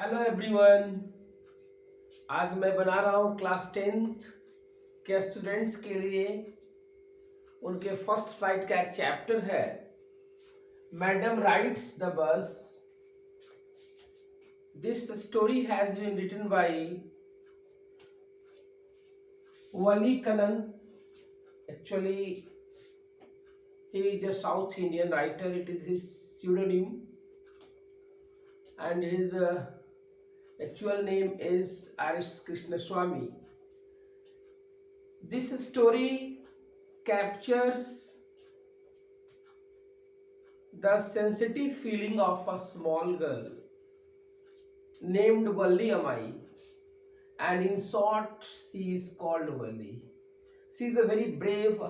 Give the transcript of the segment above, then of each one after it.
Hello everyone. आज मैं बना रहा हूँ क्लास 10th के स्टूडेंट्स के लिए उनके फर्स्ट फ्लाइट का एक चैप्टर है madam rides the bus. This story has been written by Vallikkannan. Actually he is a South Indian writer. It is his pseudonym and his actual name is Arish Krishnaswamy. This story captures the sensitive feeling of a small girl named Valli Amai, and in short, she is called Valli. She is a very brave,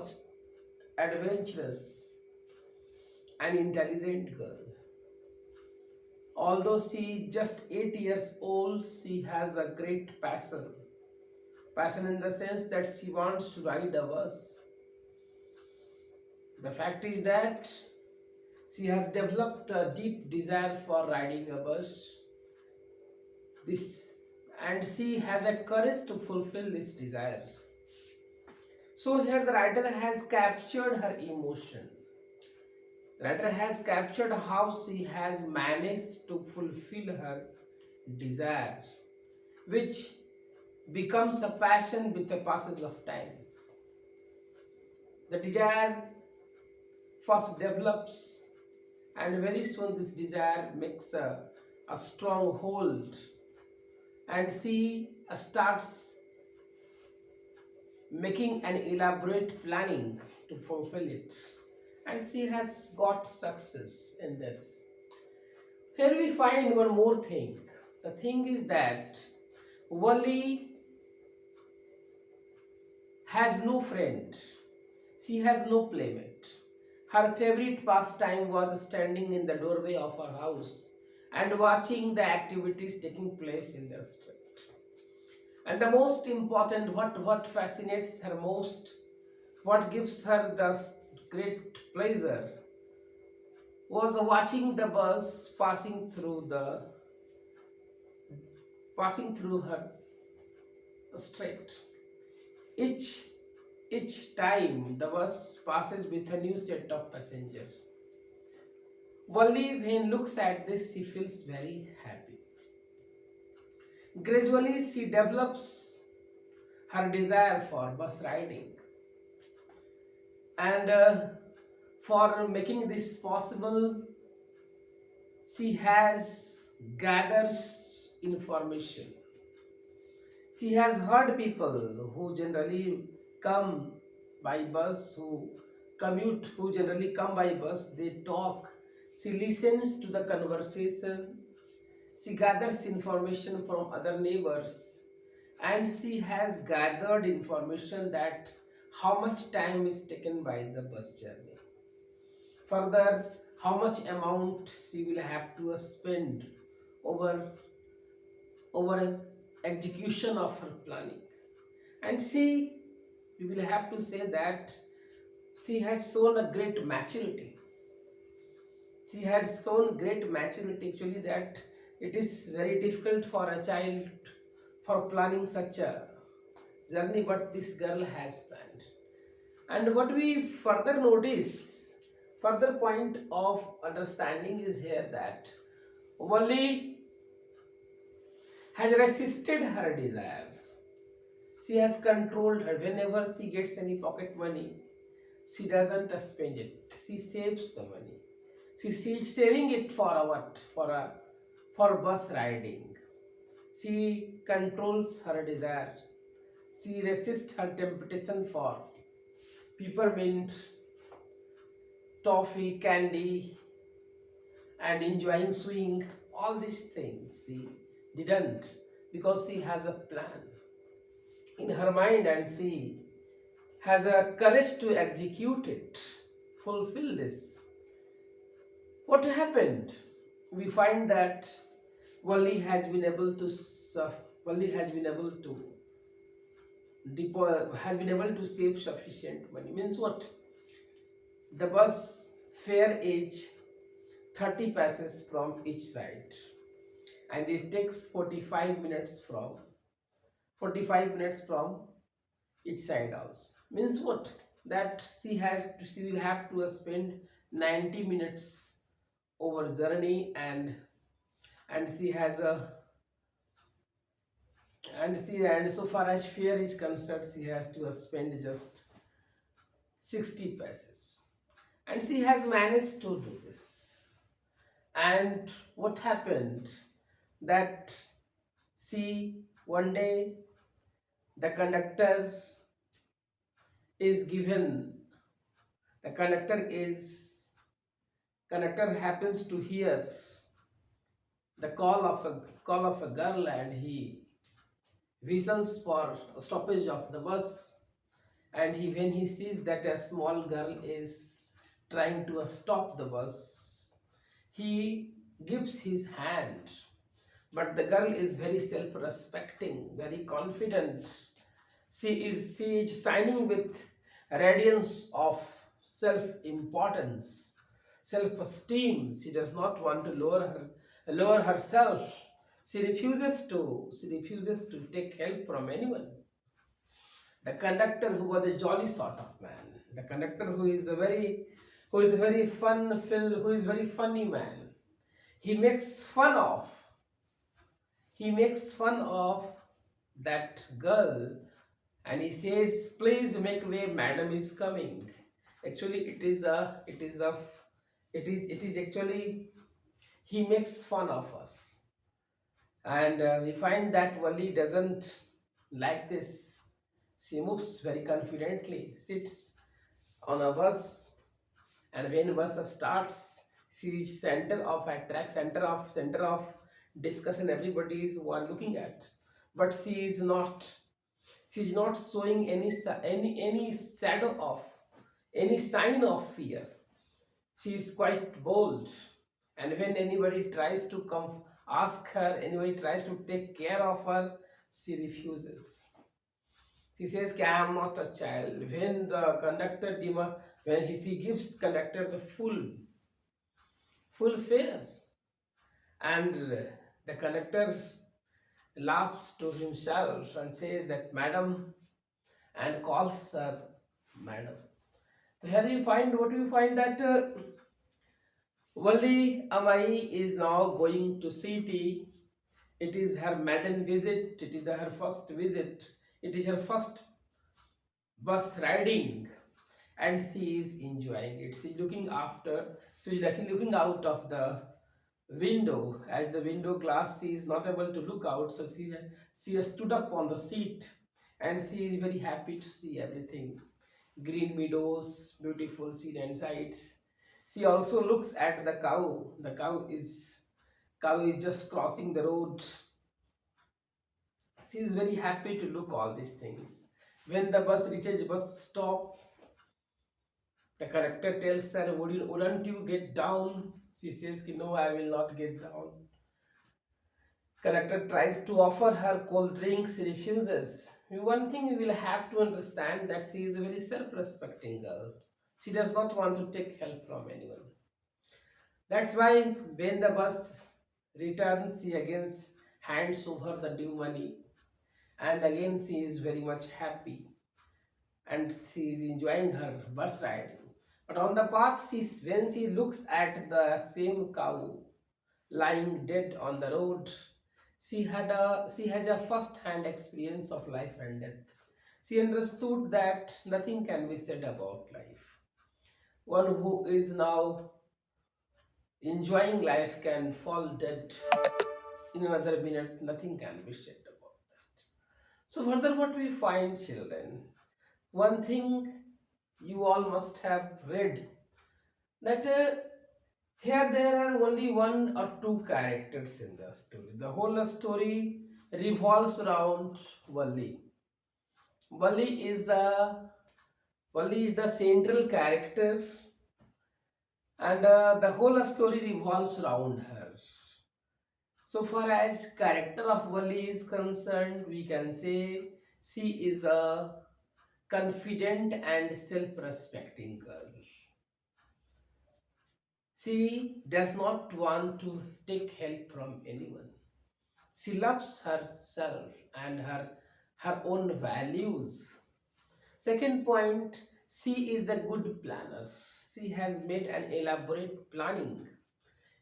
adventurous, and intelligent girl. Although she is just 8 years old, she has a great passion. Passion in the sense that she wants to ride a bus. The fact is that she has developed a deep desire for riding a bus. And she has a courage to fulfill this desire. So here the writer has captured her emotion. The writer has captured how she has managed to fulfill her desire, which becomes a passion with the passage of time. The desire first develops, and very soon this desire makes a strong hold, and she starts making an elaborate planning to fulfill it, and she has got success in this. Here we find one more thing. The thing is that Wally has no friend. She has no playmate. Her favorite pastime was standing in the doorway of her house and watching the activities taking place in the street. And the most important, what fascinates her most, what gives her the great pleasure, was watching the bus passing through her street. Each each time the bus passes with a new set of passengers. Wally, when looks at this, she feels very happy. Gradually, she develops her desire for bus riding, and for making this possible, she has gathered information. She has heard people who generally come by bus, who generally come by bus, they talk. She listens to the conversation. She gathers information from other neighbors, and she has gathered information that how much time is taken by the bus journey. Further, how much amount she will have to spend over over execution of her planning. And she, we will have to say that she has shown a great maturity. She has shown great maturity actually, that it is very difficult for a child for planning such a journey, but this girl has planned. And what we further notice, further point of understanding is here that Wally has resisted her desires. She has controlled her. Whenever she gets any pocket money, she doesn't spend it. She saves the money. She's saving it for a what? For bus riding. She controls her desire. She resists her temptation for peppermint, toffee, candy, and enjoying swing. All these things she didn't, because she has a plan in her mind, and she has a courage to execute it, fulfill this. What happened? We find that Wally has been able to Wally has been able to save sufficient money. Means what? The bus fare is 30 paise from each side. and it takes 45 minutes from each side also. Means what? That she will have to spend 90 minutes over journey, and she has a and so far as fare is concerned, she has to spend just 60 pesos, and she has managed to do this. And what happened, that she one day, the is given conductor is conductor happens to hear the call of a girl, and he whistles for stoppage of the bus. And when he sees that a small girl is trying to stop the bus, he gives his hand. But the girl is very self-respecting, very confident. She is shining with radiance of self-importance, self-esteem. She does not want to lower herself. She refuses to take help from anyone. The conductor, who was a jolly sort of man, the conductor who is very funny man, he makes fun of he makes fun of that girl, and he says, please make way, madam is coming. Actually, it is actually, he makes fun of her. And we find that Wali doesn't like this. She moves very confidently, sits on a bus, and when bus starts, she is center of discussion. Everybody is one looking at, but she is not showing any shadow of any sign of fear. She is quite bold, and when anybody tries to come ask her, anybody tries to take care of her, she refuses. She says, I am not a child. When the conductor when he gives conductor the full fare, and the conductor laughs to himself and says that madam, and calls her madam. So here you find, what you find, that Wali Amai is now going to city. It is her maiden visit. It is her first visit. It is her first bus riding, and she is enjoying it. She's looking after. So she's like looking out of the window. As the window glass, she is not able to look out. So she has stood up on the seat, and she is very happy to see everything. Green meadows, beautiful scene and sights. She also looks at the cow. The cow is just crossing the road. She is very happy to look all these things. When the bus reaches bus stop, the conductor tells her, wouldn't you get down? She says, no, I will not get down. Conductor tries to offer her cold drinks, she refuses. One thing we will have to understand, that she is a very self-respecting girl. She does not want to take help from anyone. That's why when the bus returns, she again hands over the due money, and again she is very much happy, and she is enjoying her bus riding. But on the path, when she looks at the same cow lying dead on the road, she has a first-hand experience of life and death. She understood that nothing can be said about life. One who is now enjoying life can fall dead in another minute. Nothing can be said about that. So further, what we find, children, one thing you all must have read, that here there are only one or two characters in the story. The whole story revolves around Valli. Valli is a Valli is the central character, and the whole story revolves around her. So far as character of Valli is concerned, we can say she is a confident and self-respecting girl. She does not want to take help from anyone. She loves herself and her own values. Second point, she is a good planner. She has made an elaborate planning.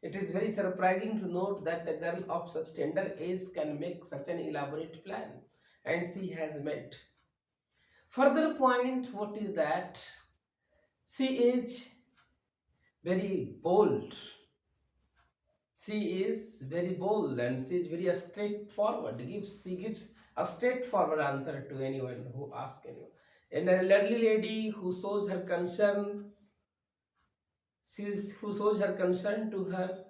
It is very surprising to note that a girl of such tender age can make such an elaborate plan, and she has made. Further point, what is that? She is very bold. She is very bold and she is very straightforward. She gives a straightforward answer to anyone who asks anyone. And an elderly lady who shows her concern, who shows her concern to her.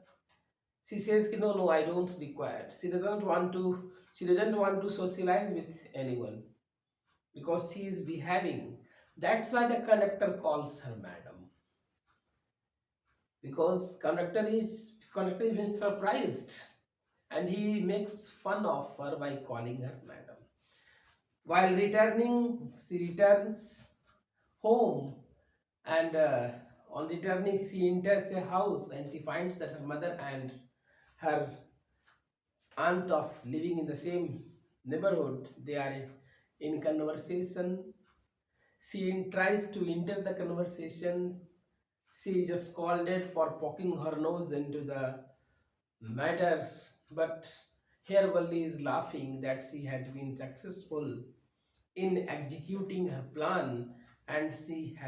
She says, no, no, I don't require. She doesn't want to socialize with anyone because she is behaving. That's why the conductor calls her madam. Because conductor is being surprised and he makes fun of her by calling her madam. While returning, she returns home and on returning, she enters the house and she finds that her mother and her aunt of living in the same neighborhood, they are in conversation. She tries to enter the conversation. She just scolded for poking her nose into the matter, but here Valli is laughing that she has been successful in executing her plan and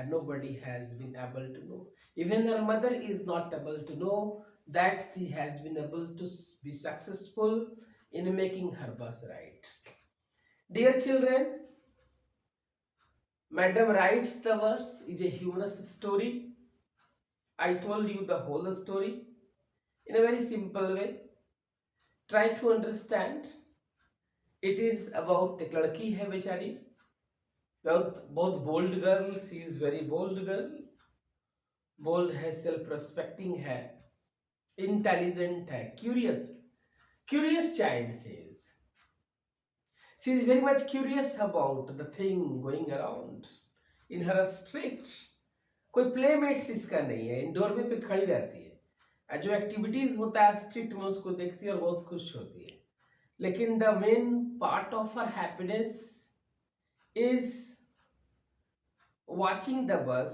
nobody has been able to know. Even her mother is not able to know that she has been able to be successful in making her bus right. Dear children, Madam Writes the Verse is a humorous story. I told you the whole story in a very simple way. Try to understand. It is about एक लड़की है बेचारी, बहुत bold girl. She is very bold girl. Bold है, self respecting है, intelligent है, curious child says. She is very much curious about the thing going around in her street. कोई playmates इसका नहीं है, इंडोर में पे खड़ी रहती है, जो एक्टिविटीज होता है स्ट्रीट में उसको देखती है और बहुत खुश होती है. लेकिन the main part of her happiness is watching the bus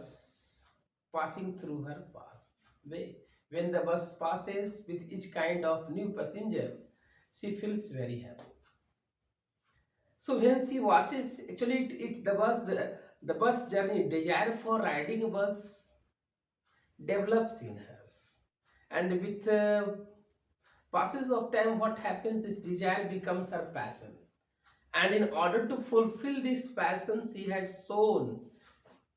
passing through her pathway. When the bus passes with each kind of new passenger, she feels very happy. So when she watches, actually the bus journey, desire for riding a bus develops in her. And with passes of time, what happens, this desire becomes her passion. And in order to fulfill this passion, she has shown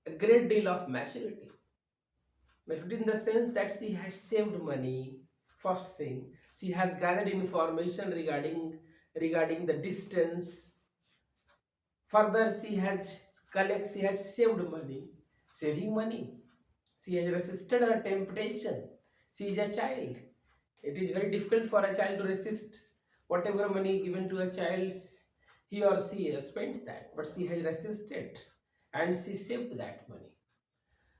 a great deal of maturity. Maturity in the sense that she has saved money. First thing, she has gathered information regarding the distance. Further, she has saved money. Saving money. She has resisted her temptation. She is a child. It is very difficult for a child to resist whatever money given to a child. He or she spends that, but she has resisted and she saved that money.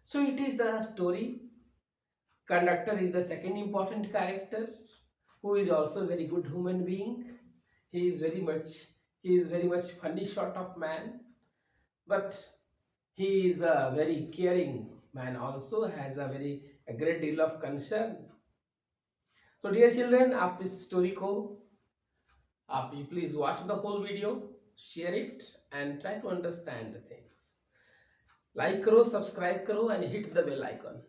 So it is the story. Conductor is the second important character, who is also a very good human being. He is very much funny sort of man, but he is a very caring man, also has a great deal of concern. So dear children, आप इस story को आप please watch the whole video, share it and try to understand the things. Like करो, subscribe करो and hit the bell icon.